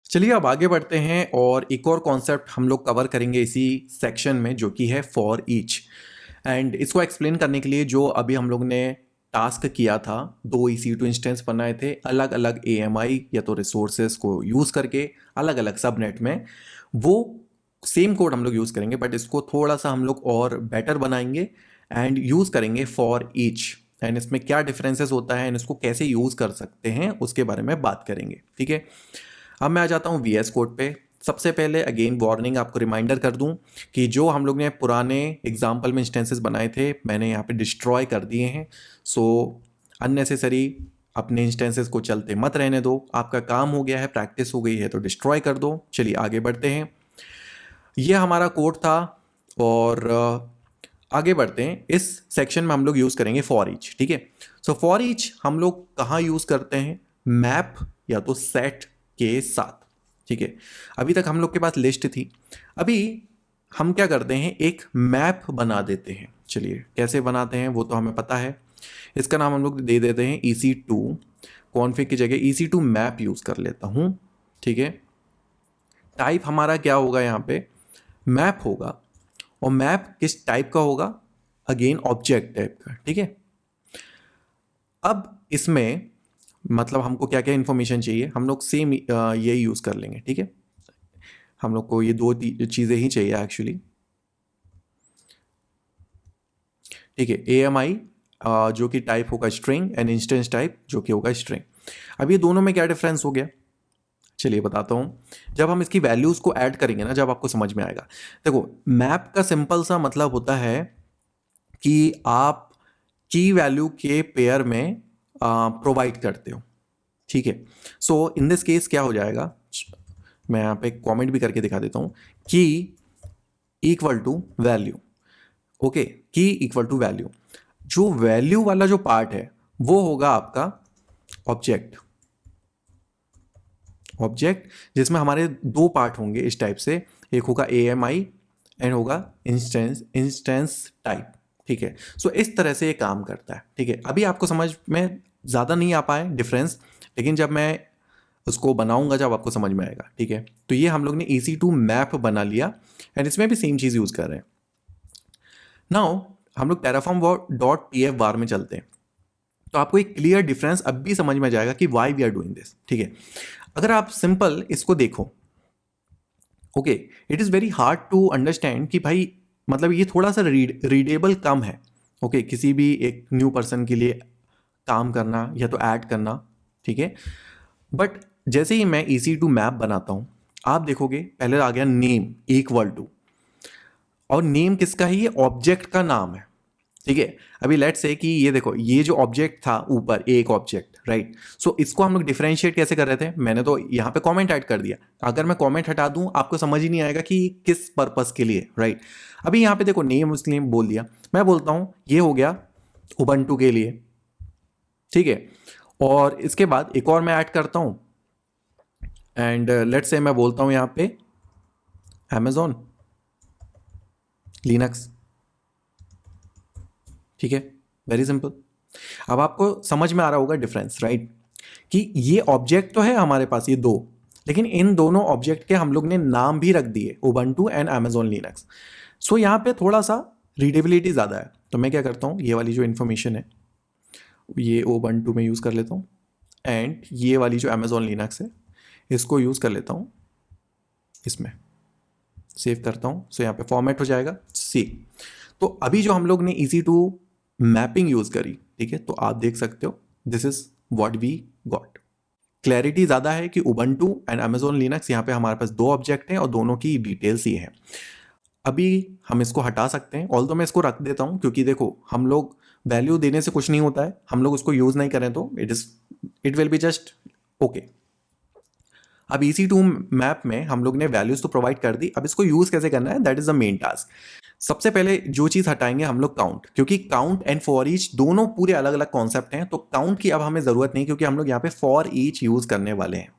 चलिए अब आगे बढ़ते हैं और एक और कॉन्सेप्ट हम लोग कवर करेंगे इसी सेक्शन में, जो कि है फॉर ईच। एंड इसको एक्सप्लेन करने के लिए जो अभी हम लोग ने टास्क किया था, दो EC2 इंस्टेंस बनाए थे अलग अलग AMI या तो रिसोर्सेज को यूज़ करके अलग अलग सबनेट में। वो सेम कोड हम लोग यूज़ करेंगे, बट इसको थोड़ा सा हम लोग और बेटर बनाएंगे एंड यूज़ करेंगे फॉर ईच। एंड इसमें क्या डिफरेंसेस होता है एंड इसको कैसे यूज़ कर सकते हैं उसके बारे में बात करेंगे। ठीक है, अब मैं आ जाता हूँ VS कोड पे। सबसे पहले अगेन वार्निंग, आपको रिमाइंडर कर दूं कि जो हम लोग ने पुराने एग्जाम्पल में इंस्टेंसेस बनाए थे मैंने यहाँ पे डिस्ट्रॉय कर दिए हैं। सो अननेसेसरी अपने इंस्टेंसेस को चलते मत रहने दो। आपका काम हो गया है, प्रैक्टिस हो गई है, तो डिस्ट्रॉय कर दो। चलिए आगे बढ़ते हैं। ये हमारा कोड था और आगे बढ़ते हैं। इस सेक्शन में हम लोग यूज़ करेंगे फॉर ईच। ठीक है, सो फॉर ईच हम लोग कहाँ यूज़ करते हैं? मैप या तो सेट के साथ। ठीक है, अभी तक हम लोग के पास लिस्ट थी, अभी हम क्या करते हैं, एक मैप बना देते हैं। चलिए कैसे बनाते हैं वो तो हमें पता है। इसका नाम हम लोग दे देते हैं EC2 कॉन्फ़िग की जगह EC2 मैप यूज़ कर लेता हूँ। ठीक है, टाइप हमारा क्या होगा यहाँ पे? मैप होगा। और मैप किस टाइप का होगा? अगेन ऑब्जेक्ट टाइप का। ठीक है, अब इसमें मतलब हमको क्या क्या इन्फॉर्मेशन चाहिए, हम लोग सेम ये यूज़ कर लेंगे। ठीक है, हम लोग को ये दो चीज़ें ही चाहिए एक्चुअली। ठीक है, AMI जो कि टाइप होगा स्ट्रिंग एंड इंस्टेंस टाइप जो कि होगा स्ट्रिंग। अब ये दोनों में क्या डिफरेंस हो गया, चलिए बताता हूँ। जब हम इसकी वैल्यूज़ को ऐड करेंगे ना, जब आपको समझ में आएगा। देखो, मैप का सिंपल सा मतलब होता है कि आप की वैल्यू के पेयर में प्रोवाइड करते हो। ठीक है, सो इन दिस केस क्या हो जाएगा, मैं यहाँ पे कमेंट भी करके दिखा देता हूँ। की इक्वल टू वैल्यू। ओके, की इक्वल टू वैल्यू। जो वैल्यू वाला जो पार्ट है वो होगा आपका ऑब्जेक्ट। ऑब्जेक्ट जिसमें हमारे दो पार्ट होंगे इस टाइप से, एक होगा AMI एंड होगा इंस्टेंस टाइप। ठीक है, सो इस तरह से ये काम करता है। ठीक है, अभी आपको समझ में ज़्यादा नहीं आ पाए डिफरेंस, लेकिन जब मैं उसको बनाऊंगा जब आपको समझ में आएगा। ठीक है, तो ये हम लोग ने EC2 मैप बना लिया एंड इसमें भी सेम चीज़ यूज़ कर रहे हैं। नाउ हम लोग terraform.pf बार में चलते हैं, तो आपको एक क्लियर डिफरेंस अब भी समझ में जाएगा कि why we are doing this. ठीक है, अगर आप सिंपल इसको देखो, okay, it is very hard to understand कि भाई मतलब ये थोड़ा सा रीडेबल कम है। ओके, किसी भी एक न्यू पर्सन के लिए काम करना या तो ऐड करना। ठीक है, बट जैसे ही मैं EC2 मैप बनाता हूँ, आप देखोगे पहले आ गया नेम इक्वल टू, और नेम किसका है? ये ऑब्जेक्ट का नाम है। ठीक है, अभी लेट्स से कि ये देखो, ये जो ऑब्जेक्ट था ऊपर, एक ऑब्जेक्ट, राइट। सो इसको हम लोग डिफरेंशिएट कैसे कर रहे थे? मैंने तो यहाँ पे कमेंट ऐड कर दिया। अगर मैं कमेंट हटा दूं आपको समझ ही नहीं आएगा कि किस पर्पस के लिए, राइट। अभी यहाँ पे देखो नेम मुस्लिम बोल दिया, मैं बोलता हूँ ये हो गया उबंटू के लिए। ठीक है, और इसके बाद एक और मैं ऐड करता हूँ एंड लेट्स से मैं बोलता हूँ यहाँ पे Amazon लिनक्स। ठीक है, वेरी सिंपल। अब आपको समझ में आ रहा होगा डिफरेंस, राइट, कि ये ऑब्जेक्ट तो है हमारे पास ये दो, लेकिन इन दोनों ऑब्जेक्ट के हम लोग ने नाम भी रख दिए, उबंटू एंड Amazon लिनक्स। सो यहाँ पे थोड़ा सा रीडेबिलिटी ज़्यादा है, तो मैं क्या करता हूँ, ये वाली जो इन्फॉर्मेशन है ये उबंटू में यूज़ कर लेता हूँ एंड ये वाली जो Amazon लिनक्स है इसको यूज़ कर लेता हूँ, इसमें सेव करता हूँ। सो यहाँ पे फॉर्मेट हो जाएगा सी। तो अभी जो हम लोग ने EC2 मैपिंग यूज़ करी, ठीक है, तो आप देख सकते हो this is what we got. Clarity ज़्यादा है कि उबंटू एंड Amazon लिनक्स, यहाँ पे हमारे पास दो ऑब्जेक्ट हैं और दोनों की डिटेल्स ही हैं। अभी हम इसको हटा सकते हैं, ऑल्दो मैं इसको रख देता हूँ क्योंकि देखो हम लोग वैल्यू देने से कुछ नहीं होता है, हम लोग उसको यूज़ नहीं करें तो it will be just okay. अब EC2 मैप में हम लोग ने वैल्यूज तो प्रोवाइड कर दी, अब इसको यूज कैसे करना है, that is the main task. सबसे पहले जो चीज हटाएंगे हम लोग काउंट, क्योंकि काउंट एंड फॉर ईच दोनों पूरे अलग अलग कॉन्सेप्ट हैं, तो काउंट की अब हमें जरूरत नहीं क्योंकि हम लोग यहाँ पे फॉर ईच यूज करने वाले हैं।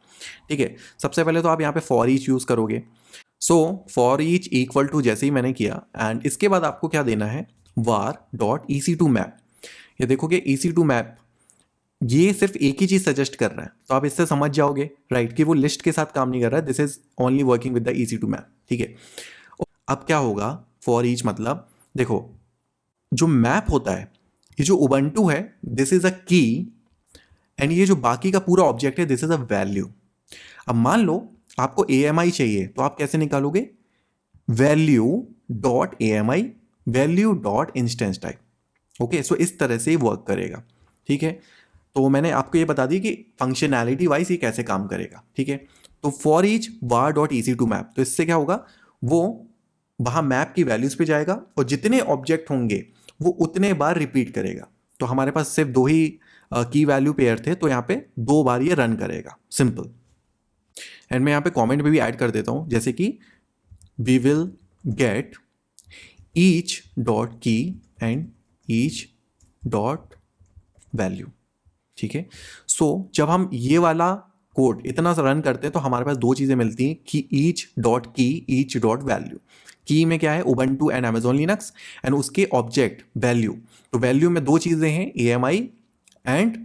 ठीक है, सबसे पहले तो आप यहाँ पे फॉर ईच यूज करोगे। So for each equal to जैसे ही मैंने किया एंड इसके बाद आपको क्या देना है, var.EC2 मैप। ये देखोगे EC2 मैप ये सिर्फ एक ही चीज सजेस्ट कर रहा है, तो आप इससे समझ जाओगे राइट कि वो लिस्ट के साथ काम नहीं कर रहा है, this is only working with the EC2 map, ठीक है। अब क्या होगा फॉर ईच, मतलब देखो जो मैप होता है, ये जो उबंटू है दिस इज अ की, एंड ये जो बाकी का पूरा ऑब्जेक्ट है दिस इज अ वैल्यू। अब मान लो आपको AMI चाहिए, तो आप कैसे निकालोगे, value dot AMI, value dot instance type. Okay, so इस तरह से वर्क करेगा, ठीक है। तो मैंने आपको ये बता दी कि फंक्शनैलिटी वाइज ये कैसे काम करेगा, ठीक है। तो for each var dot EC2 map, तो इससे क्या होगा, वो वहां मैप की वैल्यूज पे जाएगा और जितने ऑब्जेक्ट होंगे वो उतने बार रिपीट करेगा। तो हमारे पास सिर्फ दो ही की वैल्यू पेयर थे, तो यहाँ पे 2 बार ये रन करेगा, सिंपल। एंड मैं यहाँ पे कमेंट में भी ऐड कर देता हूँ, जैसे कि we will get each dot key and each dot value, ठीक है। सो जब हम ये वाला कोड इतना सा रन करते हैं तो हमारे पास दो चीजें मिलती हैं कि ईच डॉट की, ईच डॉट वैल्यू। की में क्या है, Ubuntu and Amazon Linux, and उसके ऑब्जेक्ट वैल्यू। तो वैल्यू में दो चीजें हैं, AMI एंड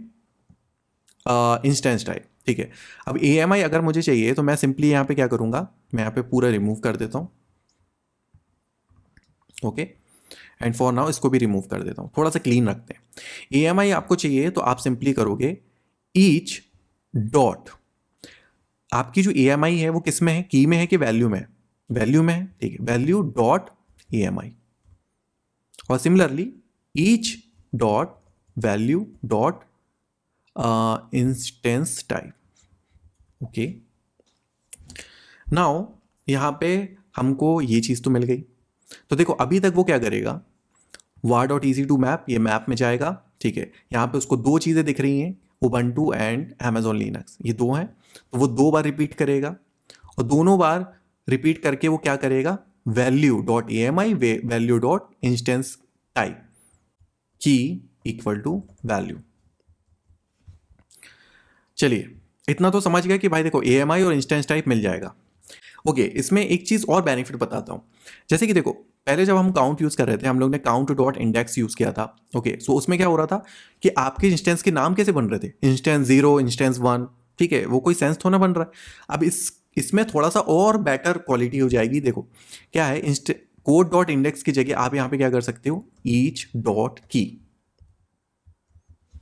इंस्टेंस टाइप, ठीक है। अब AMI अगर मुझे चाहिए तो मैं सिंपली यहाँ पे क्या करूंगा, मैं यहाँ पे पूरा रिमूव कर देता हूँ, ओके। एंड फॉर नाउ इसको भी रिमूव कर देता हूँ, थोड़ा सा क्लीन रखते हैं। AMI आपको चाहिए तो आप सिंपली करोगे ईच डॉट, आपकी जो AMI है वो किस में है, की में है कि वैल्यू में है, वैल्यू में है, ठीक है, वैल्यू डॉट AMI। और similarly each dot value dot instance type, okay. Now यहां पे हमको ये चीज तो मिल गई। तो देखो अभी तक वो क्या करेगा, var डॉट EC2 मैप, ये मैप में जाएगा, ठीक है। यहाँ पे उसको दो चीजें दिख रही हैं, उबंटू एंड अमेजोन लिनक्स, ये दो हैं, तो वो 2 बार रिपीट करेगा। और दोनों बार रिपीट करके वो क्या करेगा, value dot AMI, value dot instance type, की इक्वल टू वैल्यू। चलिए इतना तो समझ गया कि भाई देखो AMI और इंस्टेंस टाइप मिल जाएगा। ओके, इसमें एक चीज और बेनिफिट बताता हूं। जैसे कि देखो पहले जब हम काउंट यूज कर रहे थे, हम लोग ने काउंट डॉट इंडेक्स यूज किया था, ओके। सो उसमें क्या हो रहा था कि आपके इंस्टेंस के नाम कैसे बन रहे थे, इंस्टेंस 0, इंस्टेंस 1, ठीक है, वो कोई सेंस थोड़ा बन रहा है। अब इसमें थोड़ा सा और बेटर क्वालिटी हो जाएगी। देखो क्या है, कोड डॉट इंडेक्स की जगह आप यहाँ पे क्या कर सकते हो, ईच डॉट की,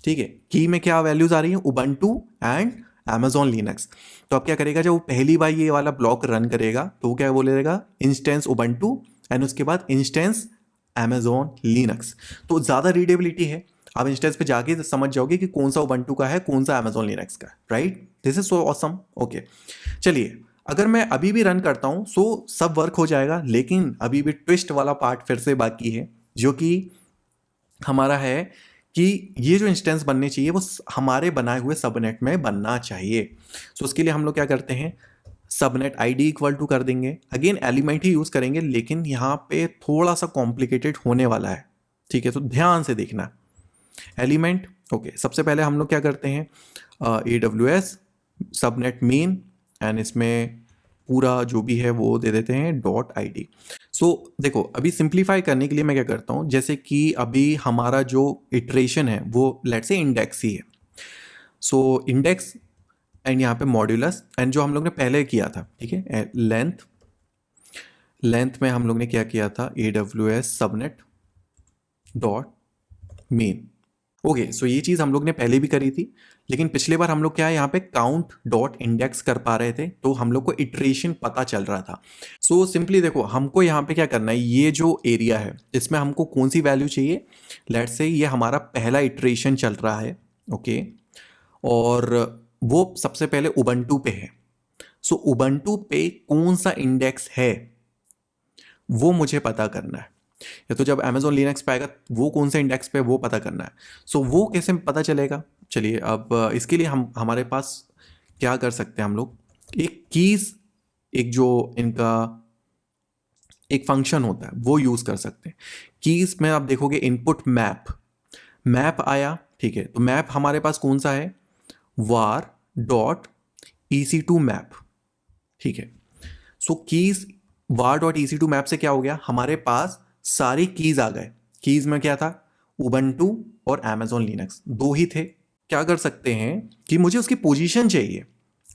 ठीक है। की में क्या वैल्यूज आ रही है, उबंटू एंड अमेजोन लिनक्स। तो अब क्या करेगा, जब वो पहली बार ये वाला ब्लॉक रन करेगा तो वो क्या बोलेगा, इंस्टेंस उबंटू एंड उसके बाद इंस्टेंस अमेजोन लिनक्स। तो ज़्यादा रीडेबिलिटी है, आप इंस्टेंस पे जाके समझ जाओगे कि कौन सा उबंटू का है, कौन सा अमेजोन लिनक्स का है, right. This is so awesome, okay. चलिए अगर मैं अभी भी रन करता हूँ सो सब वर्क हो जाएगा, लेकिन अभी भी ट्विस्ट वाला पार्ट फिर से बाकी है, जो कि हमारा है कि ये जो इंस्टेंस बनने चाहिए वो हमारे बनाए हुए सबनेट में बनना चाहिए। सो उसके लिए हम लोग क्या करते हैं, सबनेट आईडी इक्वल टू कर देंगे, अगेन एलिमेंट ही यूज करेंगे, लेकिन यहाँ पे थोड़ा सा कॉम्प्लिकेटेड होने वाला है, ठीक है। तो ध्यान से देखना एलिमेंट, ओके। सबसे पहले हम लोग क्या करते हैं, AWS सबनेट मेन, एंड इसमें पूरा जो भी है वो दे देते हैं .id। सो देखो अभी सिंप्लीफाई करने के लिए मैं क्या करता हूँ, जैसे कि अभी हमारा जो इटरेशन है वो लेट्स से इंडेक्स ही है। सो इंडेक्स एंड यहाँ पे मॉड्यूलस, एंड जो हम लोग ने पहले किया था, ठीक है, लेंथ में हम लोग ने क्या किया था, AWS subnet dot main, okay. So ये चीज़ हम लोग ने पहले भी करी थी, लेकिन पिछले बार हम लोग क्या है यहाँ पे काउंट डॉट इंडेक्स कर पा रहे थे, तो हम लोग को इटरेशन पता चल रहा था। सो सिंपली देखो हमको यहाँ पे क्या करना है, ये जो एरिया है इसमें हमको कौन सी वैल्यू चाहिए, लेट्स से ये हमारा पहला इटरेशन चल रहा है, ओके। और वो सबसे पहले उबंटू पे है। सो उबंटू पे कौन सा इंडेक्स है वो मुझे पता करना है, या तो जब अमेजोन लिनक्स पे आएगा वो कौन से इंडेक्स पे वो पता करना है। सो वो कैसे पता चलेगा, चलिए अब इसके लिए हम हमारे पास क्या कर सकते हैं, हम लोग एक कीज, एक जो इनका एक फंक्शन होता है वो यूज कर सकते हैं। कीज में आप देखोगे इनपुट मैप आया, ठीक है। तो मैप हमारे पास कौन सा है, var डॉट EC2 मैप, ठीक है। So keys var dot EC2 map से क्या हो गया, हमारे पास सारी कीज आ गए। कीज में क्या था, उबंटू और अमेजोन लिनक्स दो ही थे, क्या कर सकते हैं कि मुझे उसकी पोजीशन चाहिए,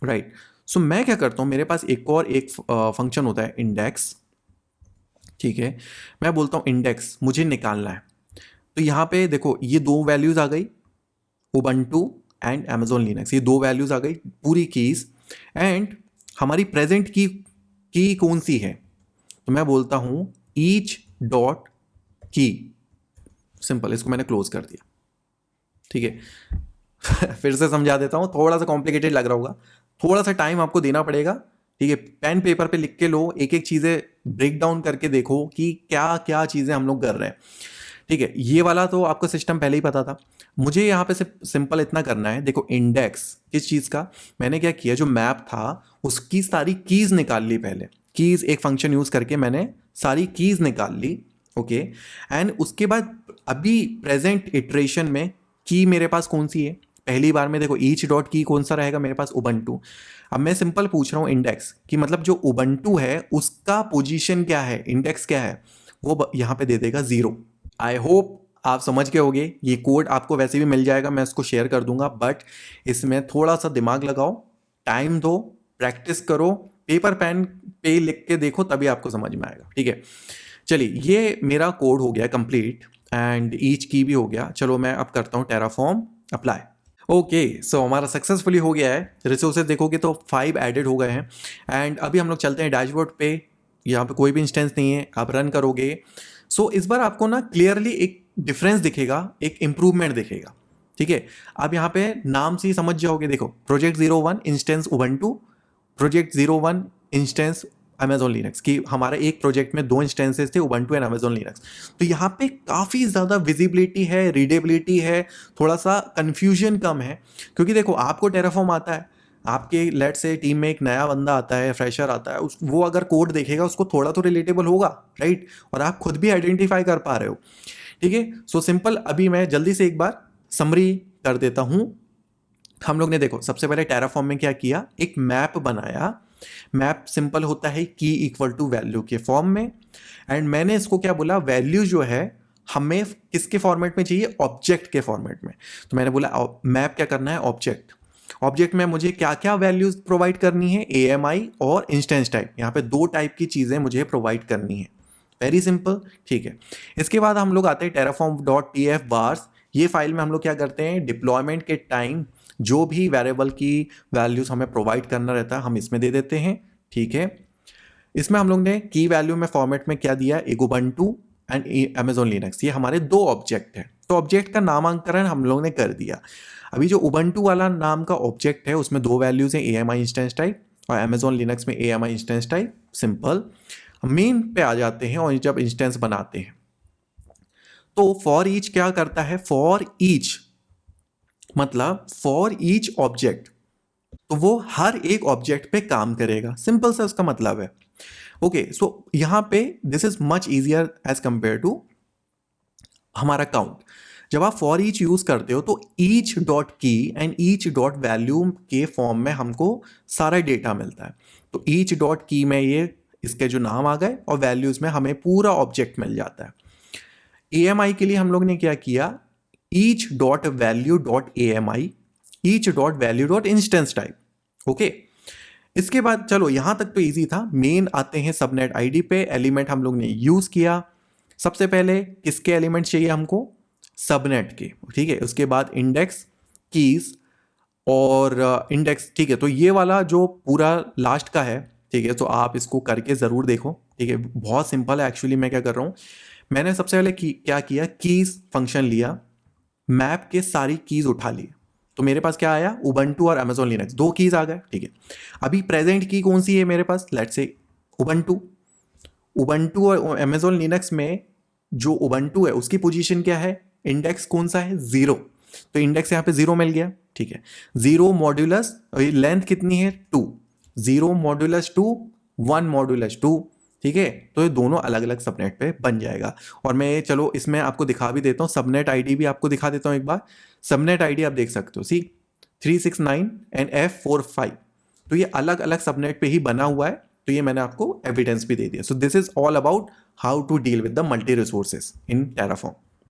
राइट। सो मैं क्या करता हूँ, मेरे पास एक फंक्शन होता है इंडेक्स, ठीक है। मैं बोलता हूँ इंडेक्स मुझे निकालना है। तो यहाँ पे देखो ये दो वैल्यूज आ गई, उबंटू एंड अमेजोन लिनक्स, ये दो वैल्यूज आ गई पूरी कीज। एंड हमारी प्रेजेंट की कौन सी है, तो मैं बोलता हूं ईच डॉट की, सिंपल, इसको मैंने क्लोज कर दिया, ठीक है। फिर से समझा देता हूं, थोड़ा सा कॉम्प्लिकेटेड लग रहा होगा, थोड़ा सा टाइम आपको देना पड़ेगा, ठीक है। पेन पेपर पे लिख के लो, एक एक चीजें ब्रेक डाउन करके देखो कि क्या क्या चीजें हम लोग कर रहे हैं, ठीक है। ये वाला तो आपको सिस्टम पहले ही पता था, मुझे यहाँ पे सिंपल इतना करना है। देखो इंडेक्स किस चीज़ का, मैंने क्या किया, जो मैप था उसकी सारी कीज निकाल ली पहले, कीज एक फंक्शन यूज करके मैंने सारी कीज निकाल ली, ओके। एंड उसके बाद अभी प्रेजेंट इटरेशन में की मेरे पास कौन सी है, पहली बार में देखो ईच डॉट की कौन सा रहेगा मेरे पास, उबंटू। अब मैं सिंपल पूछ रहा हूँ इंडेक्स कि मतलब जो उबंटू है उसका पोजीशन क्या है, इंडेक्स क्या है, वो यहाँ पे दे देगा 0। आई होप आप समझ गए होगे, ये कोड आपको वैसे भी मिल जाएगा, मैं इसको शेयर कर दूंगा, बट इसमें थोड़ा सा दिमाग लगाओ, टाइम दो, प्रैक्टिस करो, पेपर पेन पे लिख के देखो, तभी आपको समझ में आएगा, ठीक है। चलिए ये मेरा कोड हो गया कंप्लीट एंड ईच की भी हो गया। चलो मैं अब करता हूँ टेराफॉर्म अप्लाई। ओके, सो हमारा सक्सेसफुली हो गया है। रिसोर्सेज देखोगे तो 5 एडेड हो गए हैं। एंड अभी हम लोग चलते हैं डैशबोर्ड पे, यहाँ पे कोई भी इंस्टेंस नहीं है, आप रन करोगे। सो इस बार आपको ना क्लियरली एक डिफरेंस दिखेगा, एक इंप्रूवमेंट दिखेगा, ठीक है। आप यहाँ पे नाम से ही समझ जाओगे, देखो project 01 instance Ubuntu, project 01 instance Amazon Linux की, हमारे एक प्रोजेक्ट में 2 इंस्टेंसेस थे, उबंटू एंड अमेजोन लिनक्स। तो यहाँ पे काफ़ी ज़्यादा विजिबिलिटी है, रीडेबिलिटी है, थोड़ा सा कन्फ्यूजन कम है, क्योंकि देखो आपको टेराफॉर्म आता है, आपके लेट से टीम में एक नया बंदा आता है, फ्रेशर आता है, वो अगर कोड देखेगा उसको थोड़ा तो रिलेटेबल होगा, राइट, और आप खुद भी आइडेंटिफाई कर पा रहे हो, ठीक है। सो सिंपल, अभी मैं जल्दी से एक बार समरी कर देता हूं। हम लोग ने देखो सबसे पहले टेराफॉर्म में क्या किया, एक मैप बनाया। मैप सिंपल होता है की इक्वल टू वैल्यू के फॉर्म में, एंड मैंने इसको क्या बोला, वैल्यू जो है हमें किसके फॉर्मेट में चाहिए, ऑब्जेक्ट के फॉर्मेट में। तो मैंने बोला मैप क्या करना है, ऑब्जेक्ट। ऑब्जेक्ट में मुझे क्या क्या वैल्यूज प्रोवाइड करनी है, AMI और इंस्टेंस टाइप, यहाँ पे 2 टाइप की चीज़ें मुझे प्रोवाइड करनी है, वेरी सिंपल, ठीक है। इसके बाद हम लोग आते हैं terraform.pf बार्स। ये फाइल में हम लोग क्या करते हैं, डिप्लॉयमेंट के टाइम जो भी वेरिएबल की वैल्यूज हमें प्रोवाइड करना रहता है हम इसमें दे देते हैं, ठीक है। इसमें हम लोग ने की वैल्यू में फॉर्मेट में क्या दिया, उबंटू एंड अमेजोन लिनक्स, ये हमारे 2 ऑब्जेक्ट हैं। तो ऑब्जेक्ट का नामांकन हम लोग ने कर दिया। अभी जो उबंटू वाला नाम का ऑब्जेक्ट है उसमें 2 वैल्यूज हैं, AMI इंस्टेंस टाइप, और अमेजोन लिनक्स में AMI instance type, simple. Main पे आ जाते हैं और जब इंस्टेंस बनाते हैं तो फॉर ईच क्या करता है, फॉर ईच मतलब फॉर ईच ऑब्जेक्ट, तो वो हर एक ऑब्जेक्ट पे काम करेगा, सिंपल सा उसका मतलब है, ओके। सो यहां पे this is much easier as compared to हमारा काउंट। जब आप फॉर ईच यूज करते हो तो each dot key and each dot value के फॉर्म में हमको सारा डेटा मिलता है। तो ईच डॉट की में ये इसके जो नाम आ गए और वैल्यूज में हमें पूरा ऑब्जेक्ट मिल जाता है। AMI के लिए हम लोग ने क्या किया, each dot value dot AMI, each dot value dot instance type, okay. इसके बाद चलो यहां तक तो इजी था। मेन आते हैं सबनेट आईडी पे, एलिमेंट हम लोग ने यूज किया। सबसे पहले किसके एलिमेंट चाहिए हमको, सबनेट के, ठीक है। उसके बाद इंडेक्स, कीज और इंडेक्स, ठीक है। तो ये वाला जो पूरा लास्ट का है, ठीक है, तो आप इसको करके ज़रूर देखो, ठीक है, बहुत सिंपल है। एक्चुअली मैं क्या कर रहा हूँ, मैंने सबसे पहले क्या किया, कीज फंक्शन लिया, मैप के सारी कीज उठा ली, तो मेरे पास क्या आया, उबंटू और अमेजोन लिनक्स, 2 कीज आ गए, ठीक है। अभी प्रेजेंट की कौन सी है मेरे पास, लेट्स से उबंटू। उबंटू और अमेजोन लिनक्स में जो उबंटू है उसकी पोजीशन क्या है, इंडेक्स कौन सा है, 0, तो इंडेक्स यहाँ पे 0 मिल गया, ठीक है। 0 मॉड्यूलस, लेंथ कितनी है, 2, 0 मॉड्यूलस 2, 1 मॉड्यूलस 2, ठीक है। तो ये दोनों अलग अलग सबनेट पे बन जाएगा। और मैं चलो इसमें आपको दिखा भी देता हूँ, सबनेट आईडी भी आपको दिखा देता हूँ एक बार। सबनेट आईडी आप देख सकते हो, सी 369 एंड F45, तो ये अलग अलग सबनेट पे ही बना हुआ है। तो ये मैंने आपको एविडेंस भी दे दिया। So this is all about how to deal with the multi resources in Terraform.